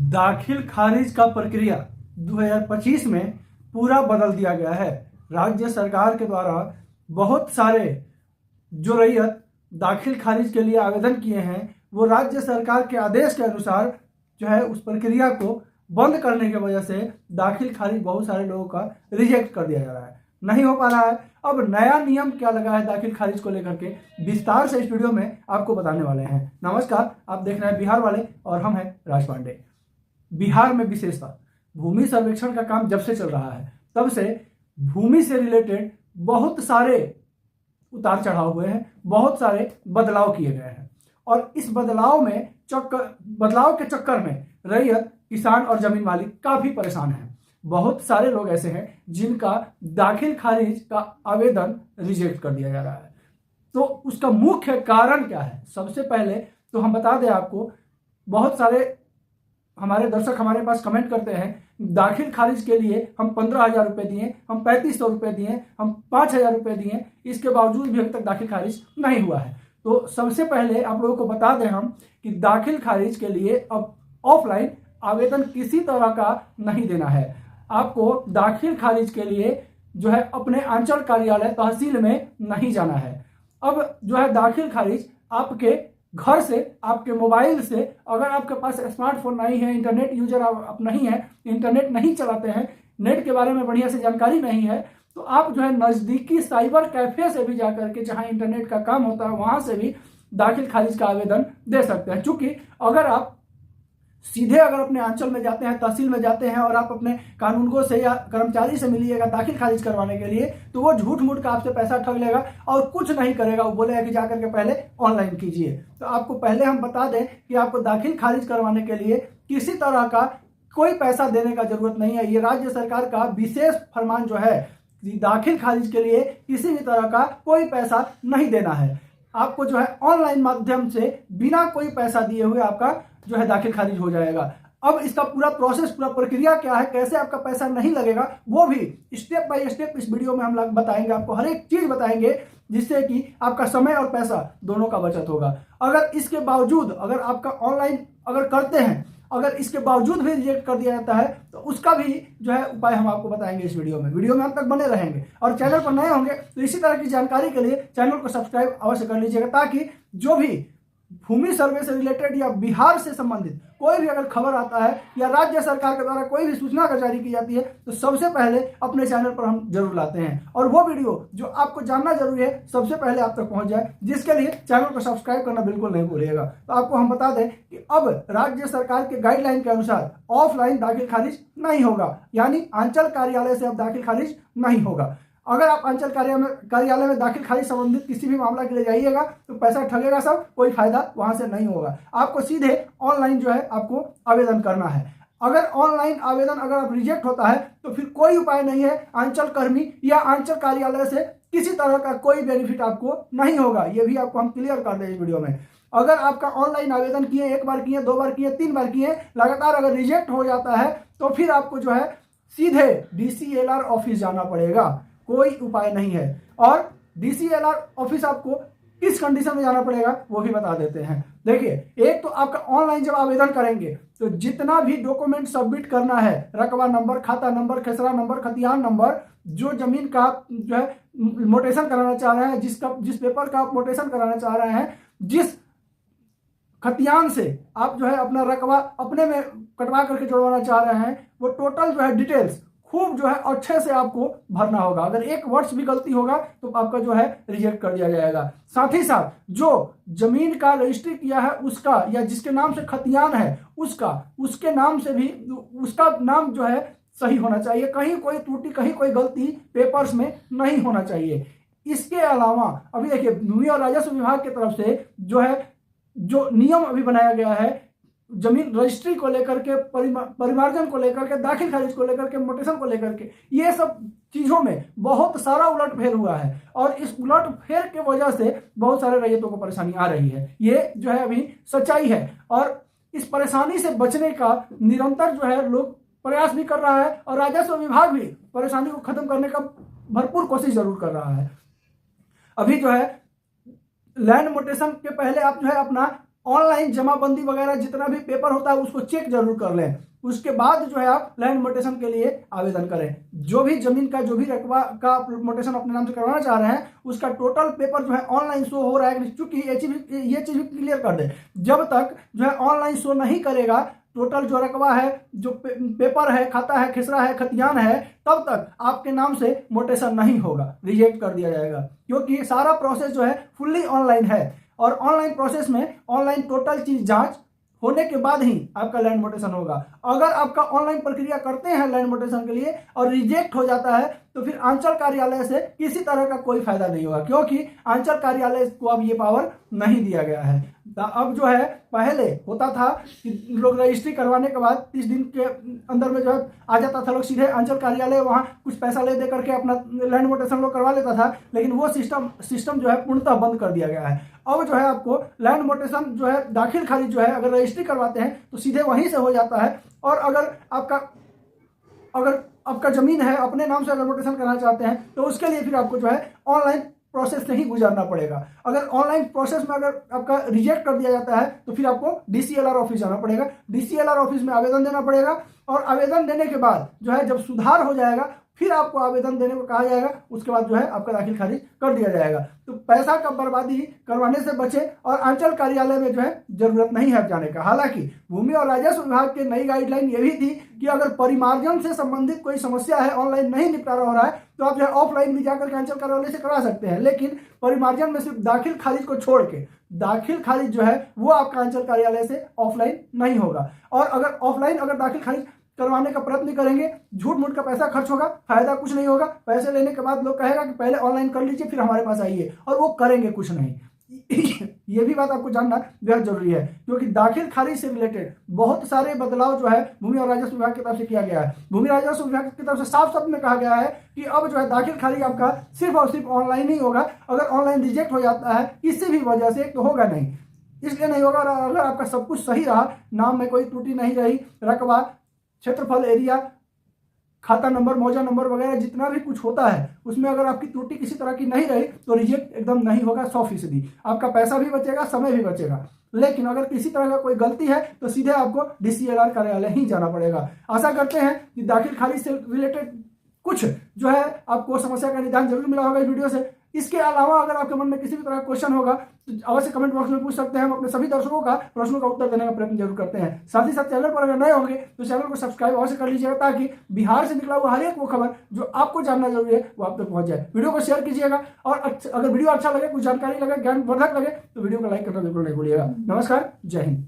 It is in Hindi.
दाखिल खारिज का प्रक्रिया 2025 में पूरा बदल दिया गया है। राज्य सरकार के द्वारा बहुत सारे जो रैयत दाखिल खारिज के लिए आवेदन किए हैं वो राज्य सरकार के आदेश के अनुसार जो है उस प्रक्रिया को बंद करने की वजह से दाखिल खारिज बहुत सारे लोगों का रिजेक्ट कर दिया जा रहा है, नहीं हो पा रहा है। अब नया नियम क्या लगा है दाखिल खारिज को लेकर के विस्तार से इस वीडियो में आपको बताने वाले हैं। नमस्कार, आप देख रहे हैं बिहार वाले और हम हैं राज पांडे। बिहार में विशेषता भूमि सर्वेक्षण का काम जब से चल रहा है तब से भूमि से रिलेटेड बहुत सारे उतार चढ़ाव हुए हैं, बहुत सारे बदलाव किए गए हैं और इस बदलाव के चक्कर में रैयत, किसान और जमीन मालिक काफी परेशान हैं। बहुत सारे लोग ऐसे हैं जिनका दाखिल खारिज का आवेदन रिजेक्ट कर दिया जा रहा है। तो उसका मुख्य कारण क्या है? सबसे पहले तो हम बता दें आपको, बहुत सारे हमारे दर्शक हमारे पास कमेंट करते हैं दाखिल खारिज के लिए हम 15,000 रुपये दिए, हम 3500 रुपये दिए, हम 5,000 रुपये दिए, इसके बावजूद भी अभी तक दाखिल खारिज नहीं हुआ है। तो सबसे पहले आप लोगों को बता दें हम कि दाखिल खारिज के लिए अब ऑफलाइन आवेदन किसी तरह का नहीं देना है। आपको दाखिल खारिज के लिए जो है अपने अंचल कार्यालय तहसील में नहीं जाना है। अब जो है दाखिल खारिज आपके घर से, आपके मोबाइल से, अगर आपके पास स्मार्टफोन नहीं है, इंटरनेट यूजर आप नहीं है, इंटरनेट नहीं चलाते हैं, नेट के बारे में बढ़िया से जानकारी नहीं है, तो आप जो है नज़दीकी साइबर कैफे से भी जाकर के, जहां इंटरनेट का काम होता है वहां से भी दाखिल खारिज का आवेदन दे सकते हैं। चूंकि अगर आप सीधे अगर अपने अंचल में जाते हैं, तहसील में जाते हैं और आप अपने कानूनगो से या कर्मचारी से मिलिएगा दाखिल खारिज करवाने के लिए, तो वो झूठ मूठ का आपसे पैसा ठग लेगा और कुछ नहीं करेगा। वो बोलेगा कि जाकर के पहले ऑनलाइन कीजिए। तो आपको पहले हम बता दें कि आपको दाखिल खारिज करवाने के लिए किसी तरह का कोई पैसा देने का जरूरत नहीं है। ये राज्य सरकार का विशेष फरमान जो है, दाखिल खारिज के लिए किसी भी तरह का कोई पैसा नहीं देना है। आपको जो है ऑनलाइन माध्यम से बिना कोई पैसा दिए हुए आपका जो है दाखिल खारिज हो जाएगा। अब इसका पूरा प्रोसेस, पूरा प्रक्रिया क्या है, कैसे आपका पैसा नहीं लगेगा, वो भी स्टेप बाय स्टेप इस वीडियो में हम लोग बताएंगे। आपको हर एक चीज बताएंगे जिससे कि आपका समय और पैसा दोनों का बचत होगा। अगर इसके बावजूद, अगर आपका ऑनलाइन अगर करते हैं, अगर इसके बावजूद भी रिजेक्ट कर दिया जाता है तो उसका भी जो है उपाय हम आपको बताएंगे इस वीडियो में हम तक बने रहेंगे। और चैनल पर नए होंगे तो इसी तरह की जानकारी के लिए चैनल को सब्सक्राइब अवश्य कर लीजिएगा, ताकि जो भी भूमि सर्वे से रिलेटेड या बिहार से संबंधित कोई भी अगर खबर आता है या राज्य सरकार के द्वारा कोई भी सूचना अगर जारी की जाती है तो सबसे पहले अपने चैनल पर हम जरूर लाते हैं और वो वीडियो जो आपको जानना जरूरी है सबसे पहले आप तक पहुंच जाए, जिसके लिए चैनल को सब्सक्राइब करना बिल्कुल नहीं भूलिएगा। तो आपको हम बता दें कि अब राज्य सरकार के गाइडलाइन के अनुसार ऑफलाइन दाखिल खारिज नहीं होगा, यानी अंचल कार्यालय से अब दाखिल खारिज नहीं होगा। अगर आप अंचल कार्यालय में दाखिल खारिज संबंधित किसी भी मामला के लिए जाइएगा तो पैसा ठगेगा सब, कोई फायदा वहां से नहीं होगा। आपको सीधे ऑनलाइन जो है आपको आवेदन करना है। अगर ऑनलाइन आवेदन अगर आप रिजेक्ट होता है तो फिर कोई उपाय नहीं है, अंचल कर्मी या अंचल कार्यालय से किसी तरह का कोई बेनिफिट आपको नहीं होगा। ये भी आपको हम क्लियर कर दें इस वीडियो में। अगर आपका ऑनलाइन आवेदन किए, एक बार किए, 2 बार किए, 3 बार किए, लगातार अगर रिजेक्ट हो जाता है तो फिर आपको जो है सीधे DCLR ऑफिस जाना पड़ेगा, कोई उपाय नहीं है। और DCLR ऑफिस आपको किस कंडीशन में जाना पड़ेगा वो भी बता देते हैं। देखिए, एक तो आपका ऑनलाइन जब आवेदन करेंगे तो जितना भी डॉक्यूमेंट सबमिट करना है, रकबा नंबर, खाता नंबर, खेसरा नंबर, खतियान नंबर, जो जमीन का जो है मोटेशन कराना चाह रहे हैं, जिस पेपर का आप मोटेशन कराना चाह रहे हैं, जिस खतियान से आप जो है अपना रकबा अपने में कटवा करके जुड़वाना चाह रहे हैं, वो टोटल जो है डिटेल्स खूब जो है अच्छे से आपको भरना होगा। अगर एक वर्ष भी गलती होगा तो आपका जो है रिजेक्ट कर दिया जाएगा। साथ ही साथ जो जमीन का रजिस्ट्री किया है उसका, या जिसके नाम से खतियान है उसका, उसके नाम से भी उसका नाम जो है सही होना चाहिए। कहीं कोई त्रुटि, कहीं कोई गलती पेपर्स में नहीं होना चाहिए। इसके अलावा अभी देखिए, भूमि और राजस्व विभाग की तरफ से जो है जो नियम अभी बनाया गया है जमीन रजिस्ट्री को लेकर के, परिमार्जन को लेकर के, दाखिल खारिज को लेकर के, मोटेशन को लेकर के, ये सब चीजों में बहुत सारा उलटफेर हुआ है और इस उलटफेर के वजह से बहुत सारे रैयतों को परेशानी आ रही है। ये जो है अभी सच्चाई है और इस परेशानी से बचने का निरंतर जो है लोग प्रयास भी कर रहा है और राजस्व विभाग भी परेशानी को खत्म करने का भरपूर कोशिश जरूर कर रहा है। अभी जो है लैंड मोटेशन के पहले आप जो है अपना ऑनलाइन जमाबंदी वगैरह जितना भी पेपर होता है उसको चेक जरूर कर लें। उसके बाद जो है आप लैंड मोटेशन के लिए आवेदन करें। जो भी जमीन का जो भी रकबा का मोटेशन अपने नाम से करवाना चाह रहे हैं उसका टोटल पेपर जो है ऑनलाइन शो हो रहा है। चूंकि ये चीज भी क्लियर कर दे, जब तक जो है ऑनलाइन शो नहीं करेगा टोटल जो रकबा है, जो पेपर है, खाता है, खिसरा है, खतियान है, तब तक आपके नाम से मोटेशन नहीं होगा, रिजेक्ट कर दिया जाएगा। क्योंकि सारा प्रोसेस जो है फुल्ली ऑनलाइन है और ऑनलाइन प्रोसेस में ऑनलाइन टोटल चीज जांच होने के बाद ही आपका लैंड मोटेशन होगा। अगर आपका ऑनलाइन प्रक्रिया करते हैं लैंड मोटेशन के लिए और रिजेक्ट हो जाता है तो फिर अंचल कार्यालय से किसी तरह का कोई फायदा नहीं होगा, क्योंकि अंचल कार्यालय को अब ये पावर नहीं दिया गया है। अब जो है पहले होता था कि लोग रजिस्ट्री करवाने के बाद 30 दिन के अंदर में जो है आ जाता था लोग सीधे अंचल कार्यालय, वहां कुछ पैसा ले दे करके अपना लैंड मोटेशन लोग करवा लेता था। लेकिन वो सिस्टम जो है पूर्णतः बंद कर दिया गया है। अब जो है आपको लैंड मोटेशन जो है दाखिल खारिज जो है अगर रजिस्ट्री करवाते हैं तो सीधे वहीं से हो जाता है। और अगर आपका जमीन है अपने नाम से अगर मोटेशन करना चाहते हैं तो उसके लिए फिर आपको जो है ऑनलाइन प्रोसेस नहीं गुजरना पड़ेगा। अगर ऑनलाइन प्रोसेस में अगर आपका रिजेक्ट कर दिया जाता है तो फिर आपको डीसीएलआर ऑफिस जाना पड़ेगा। डीसीएलआर ऑफिस में आवेदन देना पड़ेगा और आवेदन देने के बाद जो है जब सुधार हो जाएगा फिर आपको आवेदन देने को कहा जाएगा। उसके बाद जो है आपका दाखिल खारिज कर दिया जाएगा। तो पैसा का बर्बादी करवाने से बचे और अंचल कार्यालय में जो है जरूरत नहीं है जाने का। हालांकि भूमि और राजस्व विभाग की नई गाइडलाइन ये भी थी कि अगर परिमार्जन से संबंधित कोई समस्या है, ऑनलाइन नहीं निपटारा हो रहा है, तो आप जो है ऑफलाइन भी जाकर के अंचल कार्यालय से करा सकते हैं। लेकिन परिमार्जन में सिर्फ दाखिल खारिज को छोड़ के दाखिल खारिज जो है वो आपका अंचल कार्यालय से ऑफलाइन नहीं होगा। और अगर ऑफलाइन अगर दाखिल खारिज करवाने का प्रयत्न करेंगे, झूठ मूठ का पैसा खर्च होगा, फायदा कुछ नहीं होगा। पैसे लेने के बाद लोग कहेगा कि पहले ऑनलाइन कर लीजिए फिर हमारे पास आइए, और वो करेंगे कुछ नहीं। ये भी बात आपको जानना बेहद जरूरी है, क्योंकि दाखिल खारिज से रिलेटेड बहुत सारे बदलाव जो है भूमि और राजस्व विभाग की तरफ से किया गया है। भूमि राजस्व विभाग की तरफ से साफ शब्द में कहा गया है कि अब जो है दाखिल खारिज आपका सिर्फ और सिर्फ ऑनलाइन ही होगा। अगर ऑनलाइन रिजेक्ट हो जाता है किसी भी वजह से तो होगा नहीं, इसलिए नहीं होगा। अगर आपका सब कुछ सही रहा, नाम में कोई त्रुटि नहीं रही, रकबा, क्षेत्रफल, एरिया, खाता नंबर, मौजा नंबर वगैरह जितना भी कुछ होता है उसमें अगर आपकी त्रुटि किसी तरह की नहीं रही तो रिजेक्ट एकदम नहीं होगा 100%। आपका पैसा भी बचेगा, समय भी बचेगा। लेकिन अगर किसी तरह का कोई गलती है तो सीधे आपको डीसीएलआर कार्यालय ही जाना पड़ेगा। आशा करते हैं कि दाखिल खारिज से रिलेटेड कुछ जो है आपको समस्या का निदान जरूर मिला होगा इस वीडियो से। इसके अलावा अगर आपके मन में किसी भी तरह का क्वेश्चन होगा तो अवश्य कमेंट बॉक्स में पूछ सकते हैं। हम अपने सभी दर्शकों का प्रश्नों का उत्तर देने का प्रयत्न जरूर करते हैं। साथ ही साथ चैनल पर अगर नए होंगे तो चैनल को सब्सक्राइब अवश्य कर लीजिएगा, ताकि बिहार से निकला हुआ हर एक वो खबर जो आपको जानना जरूरी है वो आप तक पहुंच जाए। वीडियो को शेयर कीजिएगा और अगर वीडियो अच्छा लगे, कुछ जानकारी लगे, ज्ञानवर्धक लगे तो वीडियो को लाइक करना बिल्कुल नहीं भूलिएगा। नमस्कार, जय हिंद।